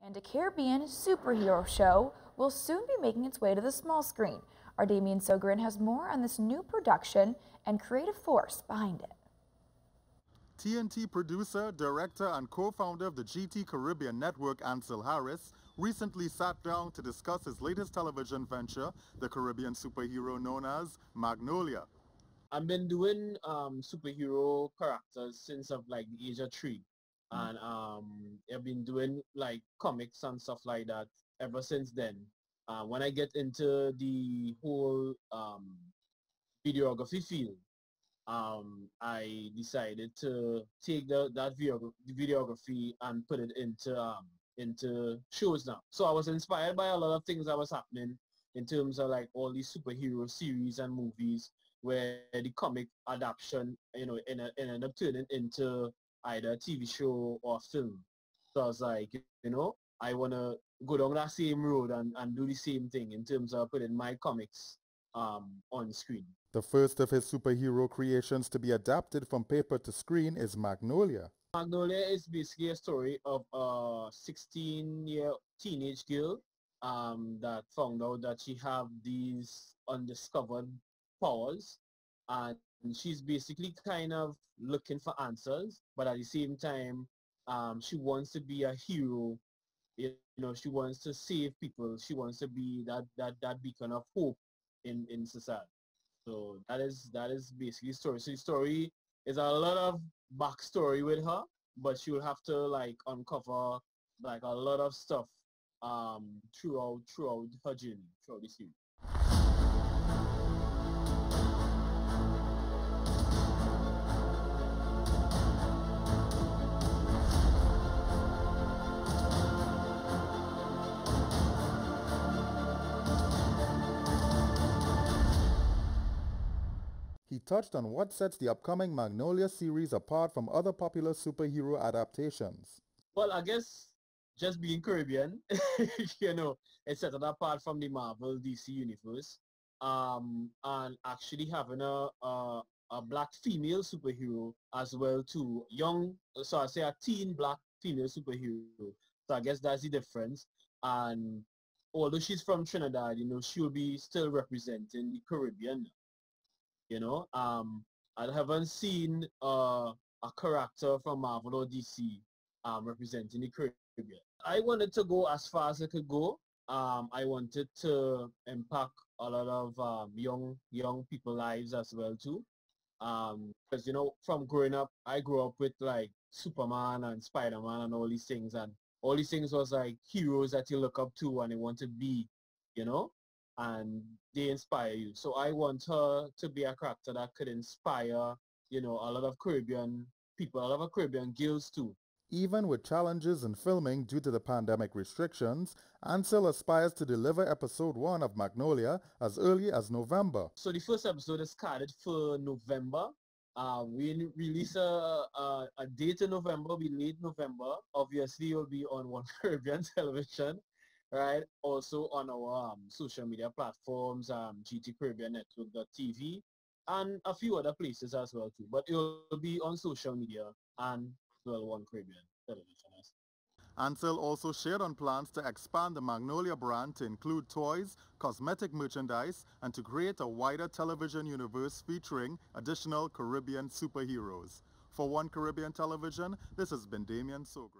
And a Caribbean superhero show will soon be making its way to the small screen. Our Damian Sogren has more on this new production and creative force behind it. TNT producer, director, and co-founder of the GT Caribbean Network, Ansel Harris, recently sat down to discuss his latest television venture, the Caribbean superhero known as Magnolia. I've been doing superhero characters since of like the age of 3. And I've been doing like comics and stuff like that ever since then. When I get into the whole videography field, I decided to take that videography and put it into shows now. So I was inspired by a lot of things that was happening in terms of like all these superhero series and movies where the comic adaptation, ended up turning into either a TV show or film. So I was like, I want to go down that same road and do the same thing in terms of putting my comics on screen. The first of his superhero creations to be adapted from paper to screen is Magnolia. Magnolia is basically a story of a 16-year teenage girl that found out that she have these undiscovered powers, and she's basically kind of looking for answers, but at the same time she wants to be a hero. She wants to save people. She wants to be that beacon of hope in society. So that is basically the story. So the story is a lot of backstory with her, but she will have to like uncover like a lot of stuff throughout her journey, throughout the series. He touched on what sets the upcoming Magnolia series apart from other popular superhero adaptations. Well, I guess just being Caribbean, it sets it apart from the Marvel DC universe, and actually having a black female superhero as well too, so I say a teen black female superhero. So I guess that's the difference. And although she's from Trinidad, she'll be still representing the Caribbean. I haven't seen a character from Marvel or DC representing the Caribbean. I wanted to go as far as I could go. I wanted to impact a lot of young people lives as well too. Because from growing up, I grew up with like Superman and Spider-Man and all these things, and all these things was like heroes that you look up to and you want to be, and they inspire you. So I want her to be a character that could inspire, a lot of Caribbean people, a lot of Caribbean girls too. Even with challenges in filming due to the pandemic restrictions, Ansel aspires to deliver episode 1 of Magnolia as early as November. So the first episode is scheduled for November. We release a date in November, be late November. Obviously, it will be on One Caribbean Television, right? Also on our social media platforms, GT Caribbean Network.tv, and a few other places as well too. But it will be on social media and well, One Caribbean Television. Ansel also shared on plans to expand the Magnolia brand to include toys, cosmetic merchandise, and to create a wider television universe featuring additional Caribbean superheroes. For One Caribbean Television, this has been Damian Sogren.